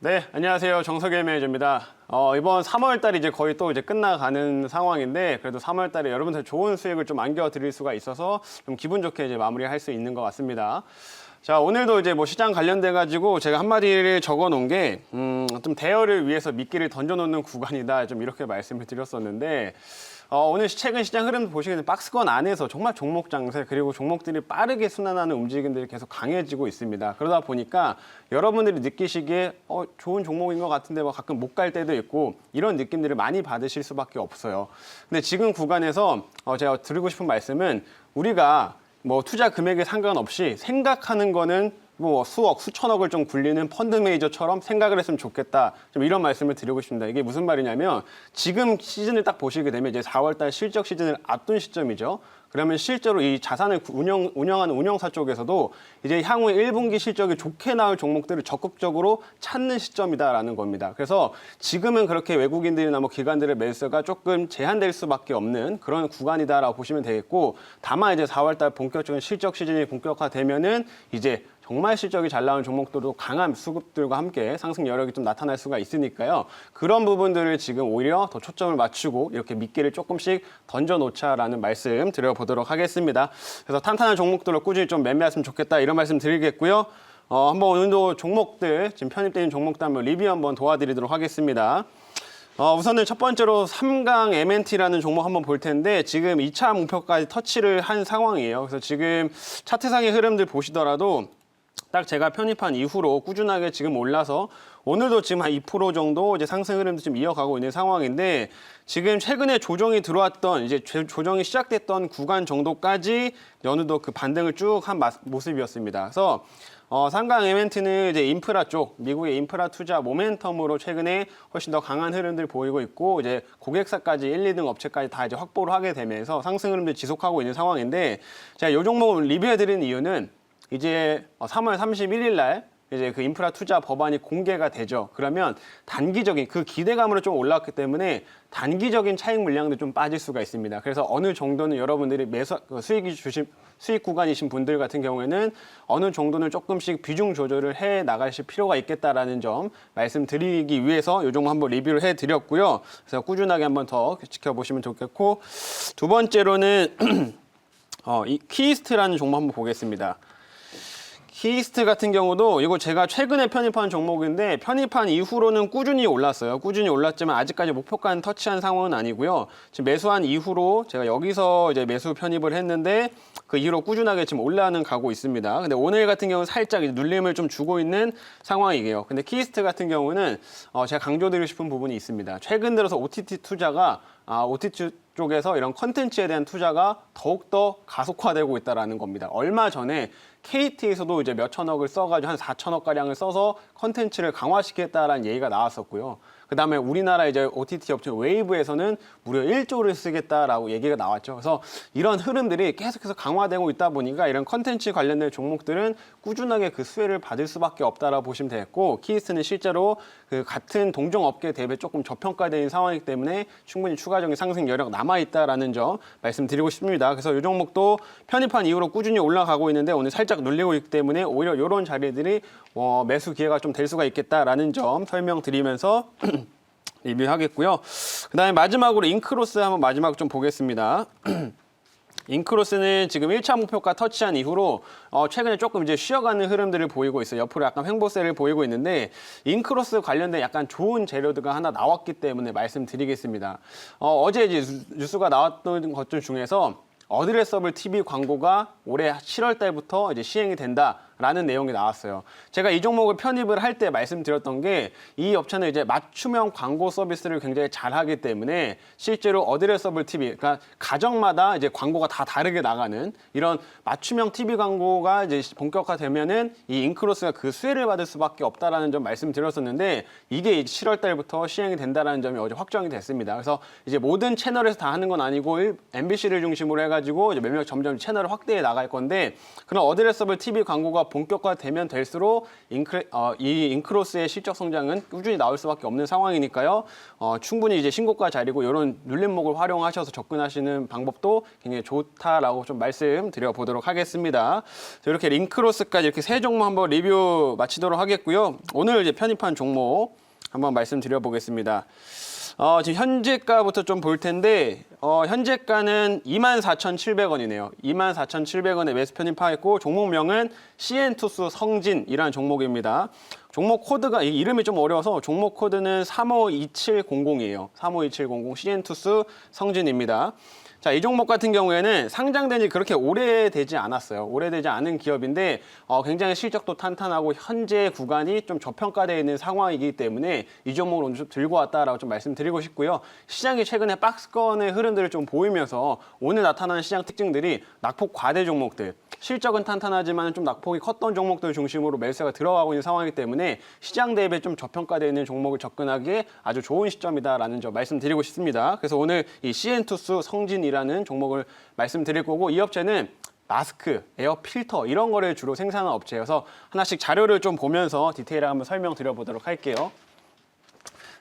네, 안녕하세요. 정석일 매니저입니다. 이번 3월 달이 이제 거의 또 이제 끝나가는 상황인데, 그래도 3월 달에 여러분들 좋은 수익을 좀 안겨드릴 수가 있어서 좀 기분 좋게 이제 마무리할 수 있는 것 같습니다. 자, 오늘도 이제 뭐 시장 관련돼가지고 제가 한마디를 적어 놓은 게, 좀 대여를 위해서 미끼를 던져놓는 구간이다. 좀 이렇게 말씀을 드렸었는데, 오늘 최근 시장 흐름 보시게 되면 박스권 안에서 정말 종목 장세 그리고 종목들이 빠르게 순환하는 움직임들이 계속 강해지고 있습니다. 그러다 보니까 여러분들이 느끼시기에 좋은 종목인 것 같은데 뭐 가끔 못 갈 때도 있고 이런 느낌들을 많이 받으실 수밖에 없어요. 근데 지금 구간에서 제가 드리고 싶은 말씀은 우리가 뭐 투자 금액에 상관없이 생각하는 거는 뭐 수억, 수천억을 좀 굴리는 펀드 매니저처럼 생각을 했으면 좋겠다. 좀 이런 말씀을 드리고 싶습니다. 이게 무슨 말이냐면 지금 시즌을 딱 보시게 되면 이제 4월달 실적 시즌을 앞둔 시점이죠. 그러면 실제로 이 자산을 운영하는 운영사 쪽에서도 이제 향후 1분기 실적이 좋게 나올 종목들을 적극적으로 찾는 시점이다라는 겁니다. 그래서 지금은 그렇게 외국인들이나 뭐 기관들의 매수가 조금 제한될 수밖에 없는 그런 구간이다라고 보시면 되겠고, 다만 이제 4월달 본격적인 실적 시즌이 본격화되면은 이제 정말 실적이 잘 나오는 종목들도 강한 수급들과 함께 상승 여력이 좀 나타날 수가 있으니까요. 그런 부분들을 지금 오히려 더 초점을 맞추고 이렇게 미끼를 조금씩 던져놓자라는 말씀 드려보도록 하겠습니다. 그래서 탄탄한 종목들을 꾸준히 좀 매매했으면 좋겠다 이런 말씀 드리겠고요. 한번 오늘도 종목들, 지금 편입되어 있는 종목들 한번 리뷰 한번 도와드리도록 하겠습니다. 우선은 첫 번째로 3강 MNT라는 종목 한번 볼 텐데 지금 2차 목표까지 터치를 한 상황이에요. 그래서 지금 차트상의 흐름들 보시더라도 딱 제가 편입한 이후로 꾸준하게 지금 올라서 오늘도 지금 한 2% 정도 이제 상승 흐름도 좀 이어가고 있는 상황인데, 지금 최근에 조정이 들어왔던 이제 조정이 시작됐던 구간 정도까지 어느덧 그 반등을 쭉 한 모습이었습니다. 그래서 3강 MNT는 이제 인프라 쪽, 미국의 인프라 투자 모멘텀으로 최근에 훨씬 더 강한 흐름들 보이고 있고, 이제 고객사까지 1, 2등 업체까지 다 이제 확보를 하게 되면서 상승 흐름들 지속하고 있는 상황인데, 제가 이 종목을 리뷰해드리는 이유는 이제 3월 31일 날 이제 그 인프라 투자 법안이 공개가 되죠. 그러면 단기적인 그 기대감으로 좀 올라왔기 때문에 단기적인 차익 물량도 좀 빠질 수가 있습니다. 그래서 어느 정도는 여러분들이 수익 구간이신 분들 같은 경우에는 어느 정도는 조금씩 비중 조절을 해 나가실 필요가 있겠다라는 점 말씀드리기 위해서 이 종목 한번 리뷰를 해드렸고요. 그래서 꾸준하게 한번 더 지켜보시면 좋겠고, 두 번째로는 이 키이스트라는 종목 한번 보겠습니다. 키이스트 같은 경우도 이거 제가 최근에 편입한 종목인데 편입한 이후로는 꾸준히 올랐어요. 꾸준히 올랐지만 아직까지 목표가는 터치한 상황은 아니고요. 지금 매수한 이후로 제가 여기서 이제 매수 편입을 했는데 그 이후로 꾸준하게 지금 올라는 가고 있습니다. 근데 오늘 같은 경우는 살짝 눌림을 좀 주고 있는 상황이에요. 근데 키이스트 같은 경우는 제가 강조드리고 싶은 부분이 있습니다. 최근 들어서 OTT 투자가 OTT 쪽에서 이런 컨텐츠에 대한 투자가 더욱더 가속화되고 있다는 겁니다. 얼마 전에 KT에서도 이제 몇 천억을 써가지고 한 4천억 가량을 써서 컨텐츠를 강화시키겠다라는 얘기가 나왔었고요. 그 다음에 우리나라 이제 OTT 업체 웨이브에서는 무려 1조를 쓰겠다라고 얘기가 나왔죠. 그래서 이런 흐름들이 계속해서 강화되고 있다 보니까 이런 컨텐츠 관련된 종목들은 꾸준하게 그 수혜를 받을 수밖에 없다라고 보시면 되겠고, 키이스트는 실제로 그 같은 동종 업계 대비 조금 저평가된 상황이기 때문에 충분히 추가적인 상승 여력 남아있다라는 점 말씀드리고 싶습니다. 그래서 이 종목도 편입한 이후로 꾸준히 올라가고 있는데 오늘 살짝 눌리고 있기 때문에 오히려 이런 자리들이 매수 기회가 좀 될 수가 있겠다라는 점 설명드리면서 리뷰하겠고요. 그 다음에 마지막으로 인크로스 한번 마지막 좀 보겠습니다. 인크로스는 지금 1차 목표가 터치한 이후로 최근에 조금 이제 쉬어가는 흐름들을 보이고 있어요. 옆으로 약간 횡보세를 보이고 있는데, 인크로스 관련된 약간 좋은 재료가 하나 나왔기 때문에 말씀드리겠습니다. 어제 이제 뉴스가 나왔던 것들 중에서 어드레서블 TV 광고가 올해 7월 달부터 이제 시행이 된다라는 내용이 나왔어요. 제가 이 종목을 편입을 할 때 말씀드렸던 게 이 업체는 이제 맞춤형 광고 서비스를 굉장히 잘하기 때문에 실제로 어드레서블 TV, 그러니까 가정마다 이제 광고가 다 다르게 나가는 이런 맞춤형 TV 광고가 이제 본격화되면은 이 인크로스가 그 수혜를 받을 수밖에 없다라는 점 말씀드렸었는데, 이게 이제 7월 달부터 시행이 된다라는 점이 어제 확정이 됐습니다. 그래서 이제 모든 채널에서 다 하는 건 아니고 MBC를 중심으로 해가지고 이제 몇몇 점점 채널을 확대해 나갈 건데, 그런 어드레서블 TV 광고가 본격화되면 될수록 이 인크로스의 실적 성장은 꾸준히 나올 수밖에 없는 상황이니까요. 충분히 이제 신고가 자리고 이런 눌림목을 활용하셔서 접근하시는 방법도 굉장히 좋다라고 좀 말씀드려 보도록 하겠습니다. 이렇게 인크로스까지 이렇게 세 종목 한번 리뷰 마치도록 하겠고요. 오늘 이제 편입한 종목 한번 말씀드려 보겠습니다. 지금 현재가부터 좀 볼 텐데 현재가는 24,700원이네요. 24,700원에 매수 편입하였고 종목명은 CN투스 성진이라는 종목입니다. 종목 코드가 이름이 좀 어려워서 종목 코드는 352700이에요. 352700 CN투스 성진입니다. 자, 이 종목 같은 경우에는 상장된 지 그렇게 오래되지 않았어요. 오래되지 않은 기업인데 굉장히 실적도 탄탄하고 현재 구간이 좀 저평가되어 있는 상황이기 때문에 이 종목을 오늘 좀 들고 왔다라고 좀 말씀드리고 싶고요. 시장이 최근에 박스권의 흐름들을 좀 보이면서 오늘 나타나는 시장 특징들이 낙폭 과대 종목들, 실적은 탄탄하지만 좀 낙폭이 컸던 종목들 중심으로 매수가 들어가고 있는 상황이기 때문에 시장 대비 좀 저평가되어 있는 종목을 접근하기에 아주 좋은 시점이다라는 점 말씀드리고 싶습니다. 그래서 오늘 이 CN투스 성진이라는 종목을 말씀드릴 거고 이 업체는 마스크, 에어 필터 이런 거를 주로 생산하는 업체여서 하나씩 자료를 좀 보면서 디테일하게 한번 설명드려 보도록 할게요.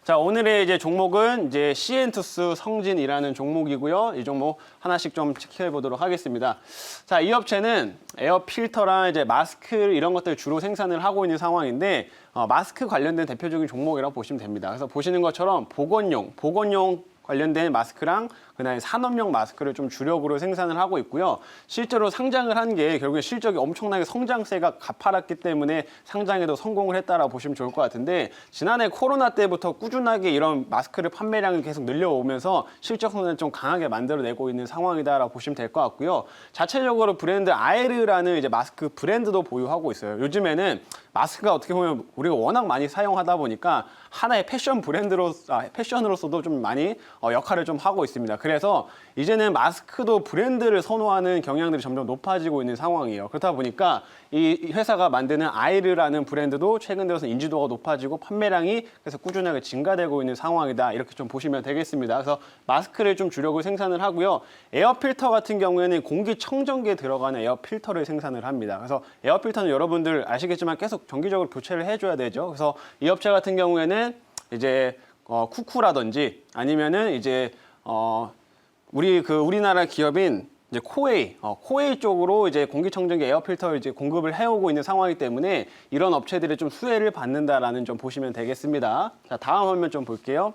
자, 오늘의 이제 종목은 이제 CN투스 성진이라는 종목이고요. 이 종목 하나씩 좀 체크해 보도록 하겠습니다. 자, 이 업체는 에어 필터랑 이제 마스크 이런 것들 주로 생산을 하고 있는 상황인데 마스크 관련된 대표적인 종목이라고 보시면 됩니다. 그래서 보시는 것처럼 보건용 관련된 마스크랑 그다음에 산업용 마스크를 좀 주력으로 생산을 하고 있고요. 실제로 상장을 한 게 결국에 실적이 엄청나게 성장세가 가파랐기 때문에 상장에도 성공을 했다라고 보시면 좋을 것 같은데 지난해 코로나 때부터 꾸준하게 이런 마스크를 판매량이 계속 늘려오면서 실적 성장을 좀 강하게 만들어내고 있는 상황이다라고 보시면 될 것 같고요. 자체적으로 브랜드 아에르라는 이제 마스크 브랜드도 보유하고 있어요. 요즘에는 마스크가 어떻게 보면 우리가 워낙 많이 사용하다 보니까 하나의 패션으로서도 좀 많이 역할을 좀 하고 있습니다. 그래서 이제는 마스크도 브랜드를 선호하는 경향들이 점점 높아지고 있는 상황이에요. 그렇다 보니까 이 회사가 만드는 아이르라는 브랜드도 최근 들어서 인지도가 높아지고 판매량이 그래서 꾸준하게 증가되고 있는 상황이다. 이렇게 좀 보시면 되겠습니다. 그래서 마스크를 좀 주력으로 생산을 하고요. 에어 필터 같은 경우에는 공기청정기에 들어가는 에어 필터를 생산을 합니다. 그래서 에어 필터는 여러분들 아시겠지만 계속 정기적으로 교체를 해줘야 되죠. 그래서 이 업체 같은 경우에는 이제 쿠쿠라든지 아니면은 이제 우리나라 기업인 이제 코웨이 쪽으로 이제 공기청정기 에어필터를 이제 공급을 해오고 있는 상황이기 때문에 이런 업체들이 좀 수혜를 받는다라는 점 보시면 되겠습니다. 자, 다음 화면 좀 볼게요.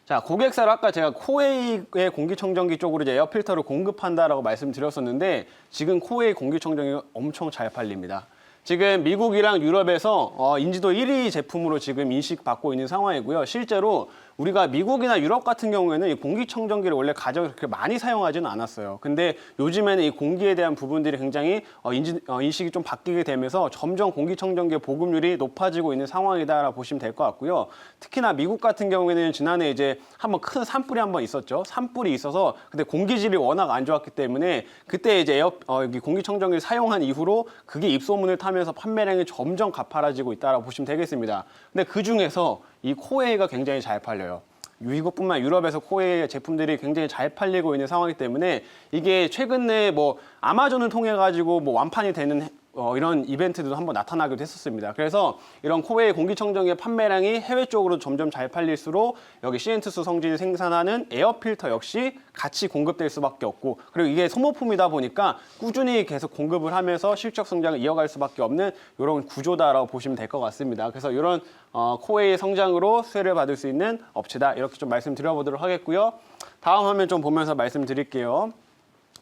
자, 고객사로 아까 제가 코웨이의 공기청정기 쪽으로 이제 에어필터를 공급한다라고 말씀드렸었는데 지금 코웨이 공기청정기가 엄청 잘 팔립니다. 지금 미국이랑 유럽에서 인지도 1위 제품으로 지금 인식받고 있는 상황이고요. 실제로 우리가 미국이나 유럽 같은 경우에는 이 공기청정기를 원래 가정에 그렇게 많이 사용하지는 않았어요. 근데 요즘에는 이 공기에 대한 부분들이 굉장히 인식이 좀 바뀌게 되면서 점점 공기청정기의 보급률이 높아지고 있는 상황이다라고 보시면 될 것 같고요. 특히나 미국 같은 경우에는 지난해 이제 한번 큰 산불이 한번 있었죠. 산불이 있어서 근데 공기질이 워낙 안 좋았기 때문에 그때 이제 공기청정기를 사용한 이후로 그게 입소문을 타면서 판매량이 점점 가파라지고 있다라고 보시면 되겠습니다. 근데 그 중에서 이 코웨이가 굉장히 잘 팔려요. 미국뿐만 유럽에서 코웨이 제품들이 굉장히 잘 팔리고 있는 상황이기 때문에 이게 최근에 뭐 아마존을 통해 가지고 뭐 완판이 되는 이런 이벤트도 한번 나타나기도 했었습니다. 그래서 이런 코웨이 공기청정기의 판매량이 해외 쪽으로 점점 잘 팔릴수록 여기 CN투스 성진이 생산하는 에어필터 역시 같이 공급될 수밖에 없고 그리고 이게 소모품이다 보니까 꾸준히 계속 공급을 하면서 실적 성장을 이어갈 수밖에 없는 이런 구조다라고 보시면 될 것 같습니다. 그래서 이런 코웨이의 성장으로 수혜를 받을 수 있는 업체다 이렇게 좀 말씀드려보도록 하겠고요. 다음 화면 좀 보면서 말씀드릴게요.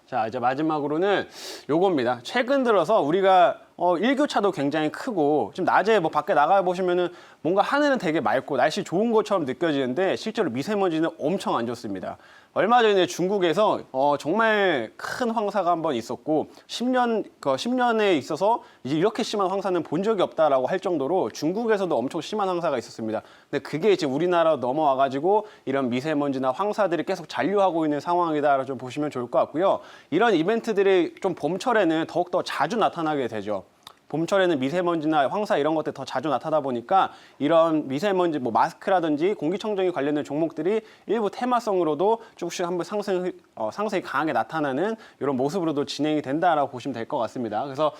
자, 이제 마지막으로는 요겁니다. 최근 들어서 우리가 일교차도 굉장히 크고 지금 낮에 뭐 밖에 나가 보시면은 뭔가 하늘은 되게 맑고 날씨 좋은 것처럼 느껴지는데 실제로 미세먼지는 엄청 안 좋습니다. 얼마 전에 중국에서 정말 큰 황사가 한번 있었고 10년에 있어서 이제 이렇게 심한 황사는 본 적이 없다라고 할 정도로 중국에서도 엄청 심한 황사가 있었습니다. 근데 그게 이제 우리나라로 넘어와가지고 이런 미세먼지나 황사들이 계속 잔류하고 있는 상황이다라고 좀 보시면 좋을 것 같고요. 이런 이벤트들이 좀 봄철에는 더욱더 자주 나타나게 되죠. 봄철에는 미세먼지나 황사 이런 것들 더 자주 나타나다 보니까 이런 미세먼지 뭐 마스크라든지 공기청정기 관련된 종목들이 일부 테마성으로도 조금씩 한번 상승이 강하게 나타나는 이런 모습으로도 진행이 된다라고 보시면 될 것 같습니다. 그래서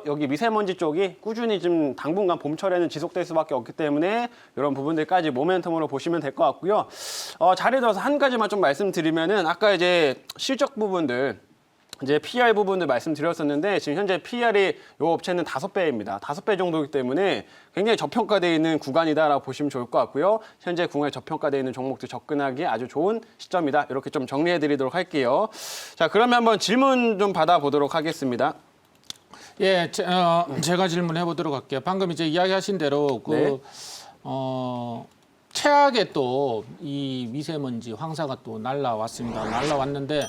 여기 미세먼지 쪽이 꾸준히 좀 당분간 봄철에는 지속될 수밖에 없기 때문에 이런 부분들까지 모멘텀으로 보시면 될 것 같고요. 자리에 들어서 한 가지만 좀 말씀드리면은 아까 이제 실적 부분들 이제 PR 부분들 말씀드렸었는데 지금 현재 PR이 이 업체는 5배입니다. 5배 정도이기 때문에 굉장히 저평가되어 있는 구간이다라고 보시면 좋을 것 같고요. 현재 구간에 저평가되어 있는 종목들 접근하기에 아주 좋은 시점이다. 이렇게 좀 정리해드리도록 할게요. 자, 그러면 한번 질문 좀 받아보도록 하겠습니다. 예, 제가 질문해 보도록 할게요. 방금 이제 이야기하신 대로 네. 최악의 또 이 미세먼지 황사가 또 날라왔습니다. 날라왔는데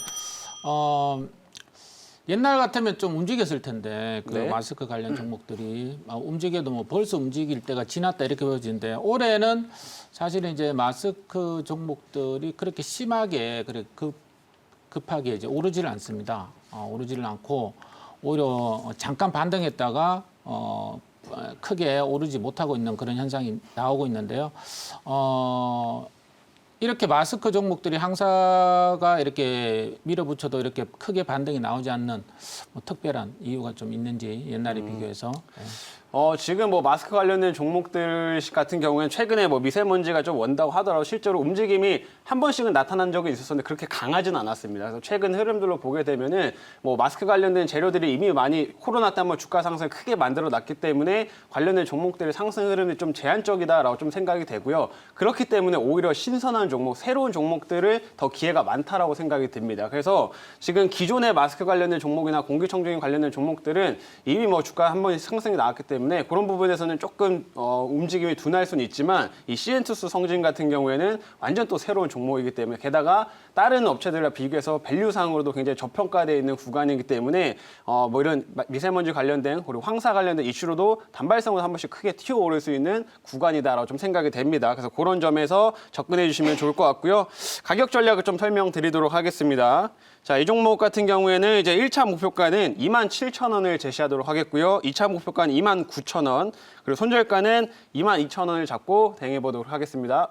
옛날 같으면 좀 움직였을 텐데 그 네. 마스크 관련 종목들이 움직여도 뭐 벌써 움직일 때가 지났다 이렇게 보여지는데 올해는 사실은 이제 마스크 종목들이 그렇게 심하게 급하게 이제 오르지를 않습니다. 오르지를 않고 오히려 잠깐 반등했다가 크게 오르지 못하고 있는 그런 현상이 나오고 있는데요. 이렇게 마스크 종목들이 항사가 이렇게 밀어붙여도 이렇게 크게 반등이 나오지 않는 뭐 특별한 이유가 좀 있는지 옛날에 비교해서. 예. 지금 뭐 마스크 관련된 종목들 같은 경우에는 최근에 뭐 미세먼지가 좀 원다고 하더라도 실제로 움직임이 한 번씩은 나타난 적이 있었는데 그렇게 강하진 않았습니다. 그래서 최근 흐름들로 보게 되면은 뭐 마스크 관련된 재료들이 이미 많이 코로나 때 한번 주가 상승을 크게 만들어 놨기 때문에 관련된 종목들의 상승 흐름이 좀 제한적이다라고 좀 생각이 되고요. 그렇기 때문에 오히려 신선한 종목, 새로운 종목들을 더 기회가 많다라고 생각이 듭니다. 그래서 지금 기존의 마스크 관련된 종목이나 공기청정기 관련된 종목들은 이미 뭐 주가 한 번 상승이 나왔기 때문에 그런 부분에서는 조금 움직임이 둔할 수는 있지만 이 시엔투스 성진 같은 경우에는 완전 또 새로운 종목이기 때문에 게다가 다른 업체들과 비교해서 밸류상으로도 굉장히 저평가되어 있는 구간이기 때문에 뭐 이런 미세먼지 관련된 그리고 황사 관련된 이슈로도 단발성으로 한 번씩 크게 튀어오를 수 있는 구간이다라고 좀 생각이 됩니다. 그래서 그런 점에서 접근해 주시면 좋을 것 같고요. 가격 전략을 좀 설명드리도록 하겠습니다. 자, 이 종목 같은 경우에는 이제 1차 목표가는 27,000원을 제시하도록 하겠고요. 2차 목표가는 29,000원, 그리고 손절가는 22,000원을 잡고 대응해 보도록 하겠습니다.